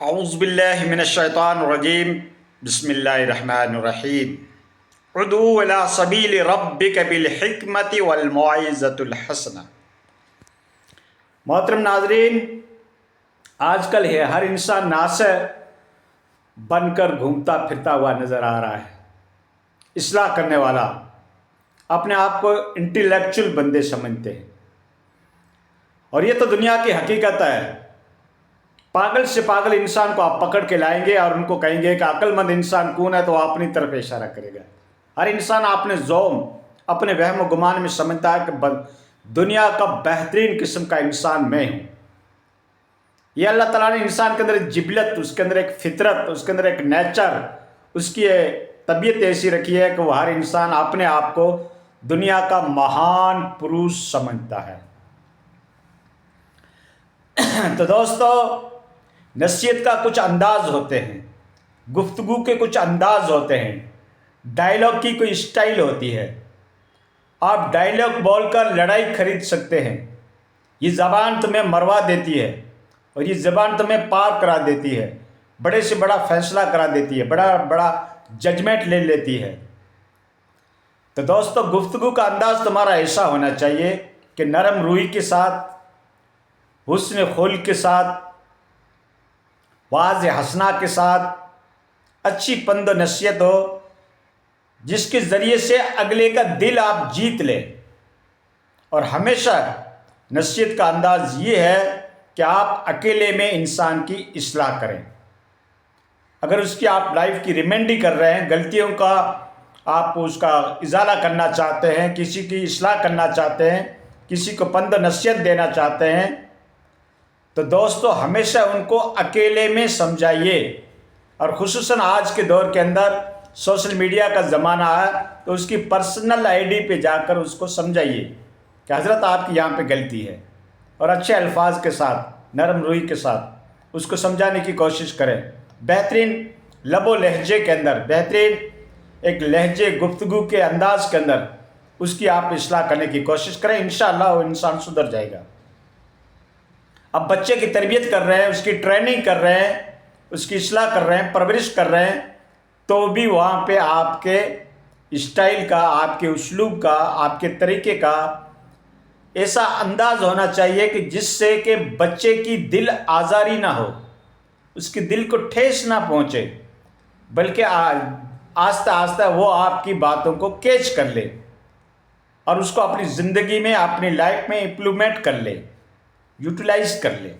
اعوذ باللہ من الشیطان الرجیم بسم اللہ الرحمن الرحیم ادعو الی سبیل ربک بالحکمت والموعظۃ الحسنہ۔ محترم ناظرین، آج کل ہر انسان ناصح بن کر گھومتا پھرتا ہوا نظر آ رہا ہے، اصلاح کرنے والا، اپنے آپ کو انٹلیکچوئل بندے سمجھتے ہیں، اور یہ تو دنیا کی حقیقت ہے۔ پاگل سے پاگل انسان کو آپ پکڑ کے لائیں گے اور ان کو کہیں گے کہ عقل مند انسان کون ہے، تو وہ اپنی طرف اشارہ کرے گا۔ ہر انسان اپنے ذوم، اپنے وہم و گمان میں سمجھتا ہے کہ دنیا کا بہترین قسم کا انسان میں ہوں۔ یہ اللہ تعالیٰ نے انسان کے اندر ایک جبلت، اس کے اندر ایک فطرت، اس کے اندر ایک نیچر، اس کی طبیعت ایسی رکھی ہے کہ وہ ہر انسان اپنے آپ کو دنیا کا مہان پروش سمجھتا ہے۔ تو دوستو، نصیحت کا کچھ انداز ہوتے ہیں، گفتگو کے کچھ انداز ہوتے ہیں، ڈائلاگ کی کوئی اسٹائل ہوتی ہے۔ آپ ڈائلاگ بول کر لڑائی خرید سکتے ہیں۔ یہ زبان تمہیں مروا دیتی ہے، اور یہ زبان تمہیں پار کرا دیتی ہے، بڑے سے بڑا فیصلہ کرا دیتی ہے، بڑا ججمنٹ لے لیتی ہے۔ تو دوستو، گفتگو کا انداز تمہارا ایسا ہونا چاہیے کہ نرم روئی کے ساتھ، حسن خلق کے ساتھ، واضح حسنا کے ساتھ، اچھی پند و نصیحت ہو، جس کے ذریعے سے اگلے کا دل آپ جیت لیں۔ اور ہمیشہ نصیحت کا انداز یہ ہے کہ آپ اکیلے میں انسان کی اصلاح کریں۔ اگر اس کی آپ لائف کی ریمینڈی کر رہے ہیں، غلطیوں کا آپ اس کا ازالہ کرنا چاہتے ہیں، کسی کی اصلاح کرنا چاہتے ہیں، کسی کو پند و نصیحت دینا چاہتے ہیں، تو دوستو ہمیشہ ان کو اکیلے میں سمجھائیے۔ اور خصوصاً آج کے دور کے اندر سوشل میڈیا کا زمانہ ہے، تو اس کی پرسنل آئی ڈی پہ جا کر اس کو سمجھائیے کہ حضرت آپ کی یہاں پہ غلطی ہے، اور اچھے الفاظ کے ساتھ، نرم روئی کے ساتھ اس کو سمجھانے کی کوشش کریں۔ بہترین لب و لہجے کے اندر، بہترین ایک لہجے گفتگو کے انداز کے اندر اس کی آپ اصلاح کرنے کی کوشش کریں۔ انشاءاللہ وہ انسان سدھر جائے گا۔ اب بچے کی تربیت کر رہے ہیں، اس کی ٹریننگ کر رہے ہیں، اس کی اصلاح کر رہے ہیں، پرورش کر رہے ہیں، تو بھی وہاں پہ آپ کے اسٹائل کا، آپ کے اسلوب کا، آپ کے طریقے کا ایسا انداز ہونا چاہیے کہ جس سے کہ بچے کی دل آزاری نہ ہو، اس کے دل کو ٹھیس نہ پہنچے، بلکہ آہستہ آہستہ وہ آپ کی باتوں کو کیچ کر لے اور اس کو اپنی زندگی میں، اپنی لائف میں امپلیمنٹ کر لے، یوٹیلائز کر لے۔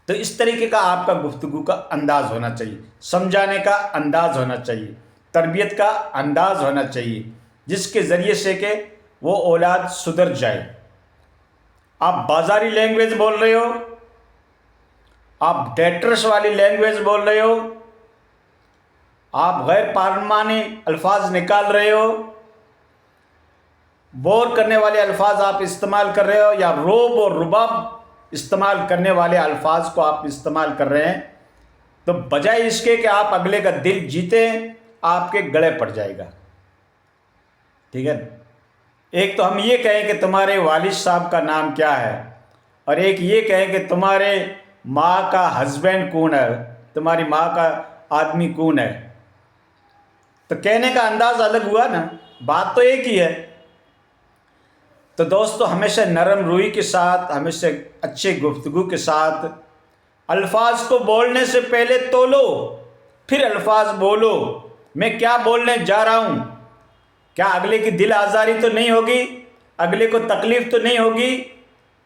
تو اس طریقے کا آپ کا گفتگو کا انداز ہونا چاہیے، سمجھانے کا انداز ہونا چاہیے، تربیت کا انداز ہونا چاہیے، جس کے ذریعے سے کہ وہ اولاد سدھر جائے۔ آپ بازاری لینگویج بول رہے ہو، آپ ڈیٹرس والی لینگویج بول رہے ہو، آپ غیر پارلمانی الفاظ نکال رہے ہو، بور کرنے والے الفاظ آپ استعمال کر رہے ہو، یا روب اور رباب استعمال کرنے والے الفاظ کو آپ استعمال کر رہے ہیں، تو بجائے اس کے کہ آپ اگلے کا دل جیتیں، آپ کے گلے پڑ جائے گا۔ ٹھیک ہے؟ ایک تو ہم یہ کہیں کہ تمہارے والد صاحب کا نام کیا ہے، اور ایک یہ کہیں کہ تمہارے ماں کا ہسبینڈ کون ہے، تمہاری ماں کا آدمی کون ہے۔ تو کہنے کا انداز الگ ہوا نا، بات تو ایک ہی ہے۔ تو دوستو، ہمیشہ نرم روئی کے ساتھ، ہمیشہ اچھے گفتگو کے ساتھ، الفاظ کو بولنے سے پہلے تولو، پھر الفاظ بولو۔ میں کیا بولنے جا رہا ہوں؟ کیا اگلے کی دل آزاری تو نہیں ہوگی؟ اگلے کو تکلیف تو نہیں ہوگی؟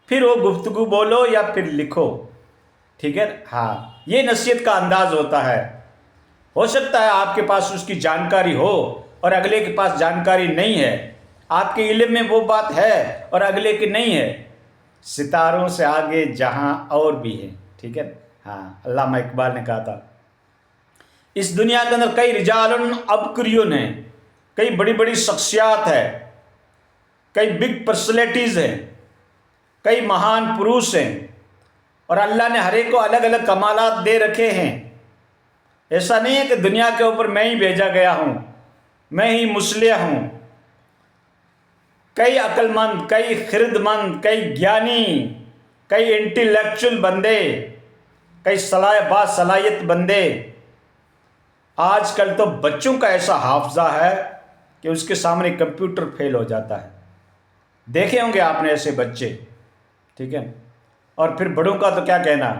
پھر وہ گفتگو بولو یا پھر لکھو۔ ٹھیک ہے؟ ہاں، یہ نصیحت کا انداز ہوتا ہے۔ ہو سکتا ہے آپ کے پاس اس کی جانکاری ہو اور اگلے کے پاس جانکاری نہیں ہے، آپ کے علم میں وہ بات ہے اور اگلے کی نہیں ہے۔ ستاروں سے آگے جہاں اور بھی ہے۔ ٹھیک ہے؟ ہاں، علامہ اقبال نے کہا تھا، اس دنیا کے اندر کئی رجال عبقریون ہیں، کئی بڑی بڑی شخصیات ہیں، کئی بگ پرسنالٹیز ہیں، کئی مہان پروش ہیں، اور اللہ نے ہر ایک کو الگ الگ کمالات دے رکھے ہیں۔ ایسا نہیں ہے کہ دنیا کے اوپر میں ہی بھیجا گیا ہوں، میں ہی مصلح ہوں۔ کئی عقل مند، کئی خرد مند، کئی گیانی، کئی انٹلیکچوئل بندے کئی باصلاحیت بندے، آج کل تو بچوں کا ایسا حافظہ ہے کہ اس کے سامنے کمپیوٹر فیل ہو جاتا ہے. دیکھے ہوں گے آپ نے ایسے بچے، ٹھیک ہے. اور پھر بڑوں کا تو کیا کہنا.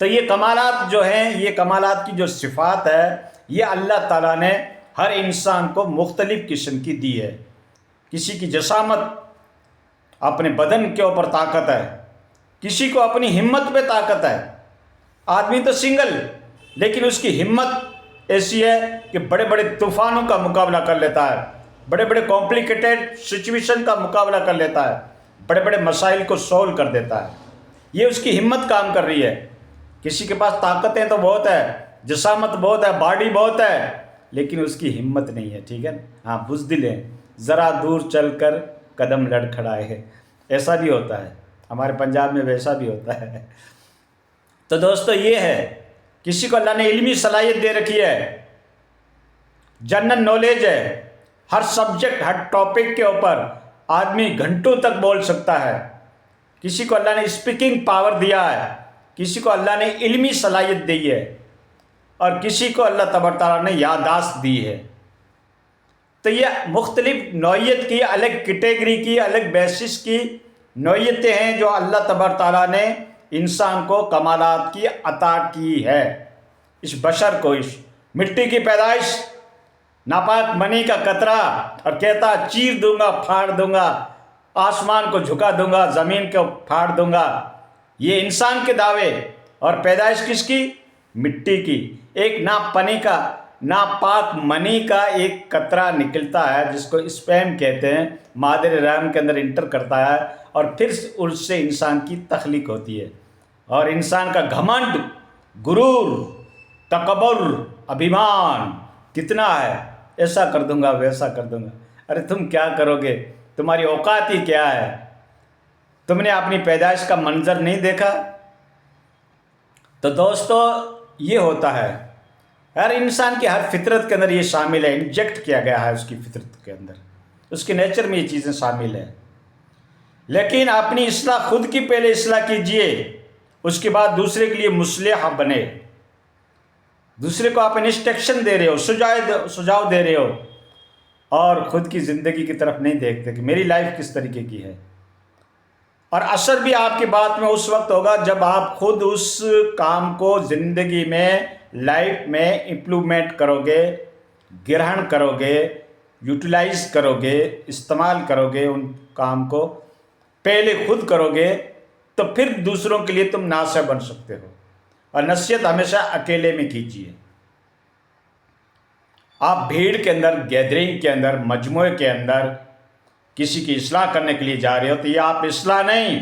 تو یہ کمالات جو ہیں، یہ کمالات کی جو صفات ہے، یہ اللہ تعالیٰ نے ہر انسان کو مختلف قسم کی دی ہے. کسی کی جسامت، اپنے بدن کے اوپر طاقت ہے، کسی کو اپنی ہمت پہ طاقت ہے. آدمی تو سنگل، لیکن اس کی ہمت ایسی ہے کہ بڑے بڑے طوفانوں کا مقابلہ کر لیتا ہے، بڑے بڑے کمپلیکیٹڈ سچویشن کا مقابلہ کر لیتا ہے، بڑے بڑے مسائل کو سولو کر دیتا ہے. یہ اس کی ہمت کام کر رہی ہے. کسی کے پاس طاقتیں تو بہت ہے، جسامت بہت ہے، باڈی بہت ہے، لیکن اس کی ہمت نہیں ہے. ٹھیک ہے، ہاں بزدل ہے، ذرا دور چل کر قدم لڑکھڑائے ہے. ایسا بھی ہوتا ہے، ہمارے پنجاب میں ویسا بھی ہوتا ہے. تو دوستو یہ ہے، کسی کو اللہ نے علمی صلاحیت دے رکھی ہے، جنرل نالج ہے، ہر سبجیکٹ، ہر ٹاپک کے اوپر آدمی گھنٹوں تک بول سکتا ہے. کسی کو اللہ نے اسپیکنگ پاور دیا ہے، کسی کو اللہ نے علمی صلاحیت دی ہے، اور کسی کو اللہ تبارک تعالیٰ نے یادداشت دی ہے. تو یہ مختلف نوعیت کی، الگ کیٹیگری کی، الگ بیسس کی نوعیتیں ہیں جو اللہ تبارک تعالیٰ نے انسان کو کمالات کی عطا کی ہے. اس بشر کو، اس مٹی کی پیدائش، ناپاک منی کا قطرہ، اور کہتا چیر دوں گا، پھاڑ دوں گا، آسمان کو جھکا دوں گا، زمین کو پھاڑ دوں گا. یہ انسان کے دعوے. اور پیدائش کس کی؟ مٹی کی. ایک ناپنی کا، ناپاک منی کا ایک قطرہ نکلتا ہے جس کو اسپیم کہتے ہیں، مادر رحم کے اندر انٹر کرتا ہے، اور پھر اس سے انسان کی تخلیق ہوتی ہے. اور انسان کا گھمنڈ، غرور، تکبر، ابھیمان کتنا ہے، ایسا کر دوں گا، ویسا کر دوں گا. ارے تم کیا کرو گے؟ تمہاری اوقات ہی کیا ہے؟ تم نے اپنی پیدائش کا منظر نہیں دیکھا؟ تو دوستو یہ ہوتا ہے، ہر انسان کی ہر فطرت کے اندر یہ شامل ہے، انجیکٹ کیا گیا ہے اس کی فطرت کے اندر، اس کے نیچر میں یہ چیزیں شامل ہیں. لیکن اپنی اصلاح خود کی پہلے اصلاح کیجئے، اس کے بعد دوسرے کے لیے مصلح بنے. دوسرے کو آپ انسٹرکشن دے رہے ہو، سجاؤ دے رہے ہو، اور خود کی زندگی کی طرف نہیں دیکھتے کہ میری لائف کس طریقے کی ہے. اور اثر بھی آپ کی بات میں اس وقت ہوگا جب آپ خود اس کام کو زندگی میں، لائف میں امپلیمنٹ کرو گے، گرہن کرو گے، یوٹیلائز کرو گے، استعمال کرو گے. ان کام کو پہلے خود کرو گے تو پھر دوسروں کے لیے تم ناصح بن سکتے ہو. اور نصیحت ہمیشہ اکیلے میں کیجیے. آپ بھیڑ کے اندر، گیدرنگ کے اندر، مجموعے کے اندر کسی کی اصلاح کرنے کے لیے جا رہے ہو تو یہ آپ اصلاح نہیں،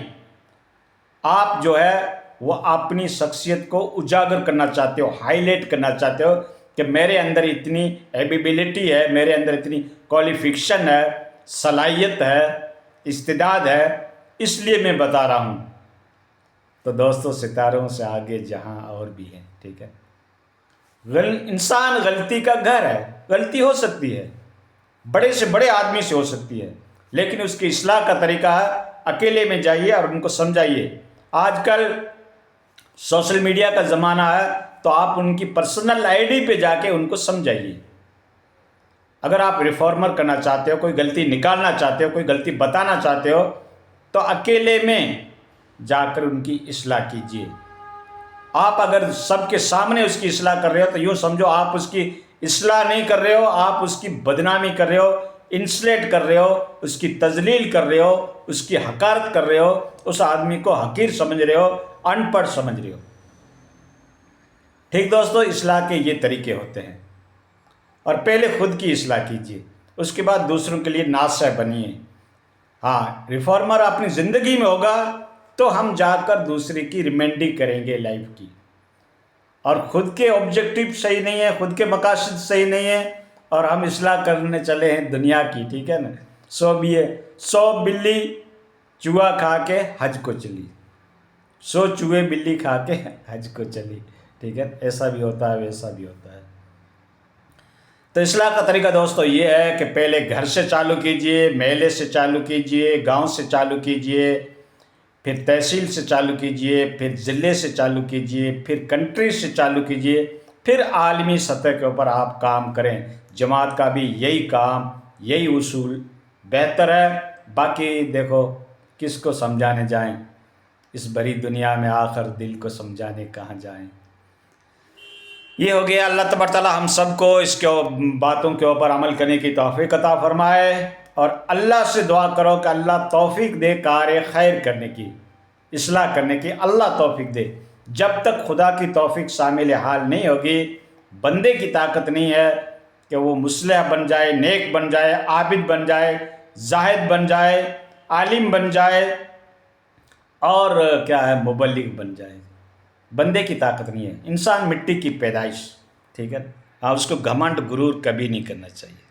آپ جو ہے وہ اپنی شخصیت کو اجاگر کرنا چاہتے ہو، ہائی لائٹ کرنا چاہتے ہو کہ میرے اندر اتنی ایبیبلٹی ہے، میرے اندر اتنی کوالیفیکیشن ہے، صلاحیت ہے، استعداد ہے، اس لیے میں بتا رہا ہوں. تو دوستو ستاروں سے آگے جہاں اور بھی ہے. ٹھیک ہے، انسان غلطی کا گھر ہے، غلطی ہو سکتی ہے، بڑے سے بڑے آدمی سے ہو سکتی ہے، لیکن اس کی اصلاح کا طریقہ ہے اکیلے میں جائیے اور ان کو سمجھائیے. آج کل سوشل میڈیا کا زمانہ ہے تو آپ ان کی پرسنل آئی ڈی پہ جا کے ان کو سمجھائیے. اگر آپ ریفارمر کرنا چاہتے ہو، کوئی غلطی نکالنا چاہتے ہو، کوئی غلطی بتانا چاہتے ہو، تو اکیلے میں جا کر ان کی اصلاح کیجیے. آپ اگر سب کے سامنے اس کی اصلاح کر رہے ہو تو یوں سمجھو آپ اس کی اصلاح نہیں کر رہے ہو، آپ اس کی بدنامی کر رہے ہو، انسلیٹ کر رہے ہو، اس کی تذلیل کر رہے ہو، اس کی حقارت کر رہے ہو، اس آدمی کو حقیر سمجھ رہے ہو، ان پڑھ سمجھ رہے ہو. ٹھیک دوستو، اصلاح کے یہ طریقے ہوتے ہیں. اور پہلے خود کی اصلاح کیجیے، اس کے بعد دوسروں کے لیے ناصح بنیے. ہاں، ریفارمر اپنی زندگی میں ہوگا تو ہم جا کر دوسرے کی ریمینڈنگ کریں گے لائف کی. اور خود کے آبجیکٹیو صحیح نہیں ہے، خود کے مقاصد صحیح نہیں ہے، اور ہم اصلاح کرنے چلے ہیں دنیا کی. ٹھیک ہے نا، 100 بلی چوہا کھا کے حج کو چلی، 100 چوہے بلی کھا کے حج کو چلی. ٹھیک ہے، ایسا بھی ہوتا ہے، ویسا بھی ہوتا ہے. تو اصلاح کا طریقہ دوستو یہ ہے کہ پہلے گھر سے چالو کیجئے، محلے سے چالو کیجئے، گاؤں سے چالو کیجئے، پھر تحصیل سے چالو کیجئے، پھر ضلع سے چالو کیجئے، پھر کنٹری سے چالو کیجئے، پھر عالمی سطح کے اوپر آپ کام کریں۔ جماعت کا بھی یہی کام، یہی اصول بہتر ہے۔ باقی دیکھو کس کو سمجھانے جائیں، اس بڑی دنیا میں آخر دل کو سمجھانے کہاں جائیں۔ یہ ہو گیا۔ اللہ تبارک تعالیٰ ہم سب کو اس کے باتوں کے اوپر عمل کرنے کی توفیق عطا فرمائے، اور اللہ سے دعا کرو کہ اللہ توفیق دے کار خیر کرنے کی، اصلاح کرنے کی اللہ توفیق دے۔ جب تک خدا کی توفیق شامل حال نہیں ہوگی، بندے کی طاقت نہیں ہے کہ وہ مصلح بن جائے، نیک بن جائے، عابد بن جائے، زاہد بن جائے، عالم بن جائے، اور کیا ہے مبلغ بن جائے۔ بندے کی طاقت نہیں ہے، انسان مٹی کی پیدائش، ٹھیک ہے۔ اس کو گھمنڈ غرور کبھی نہیں کرنا چاہیے۔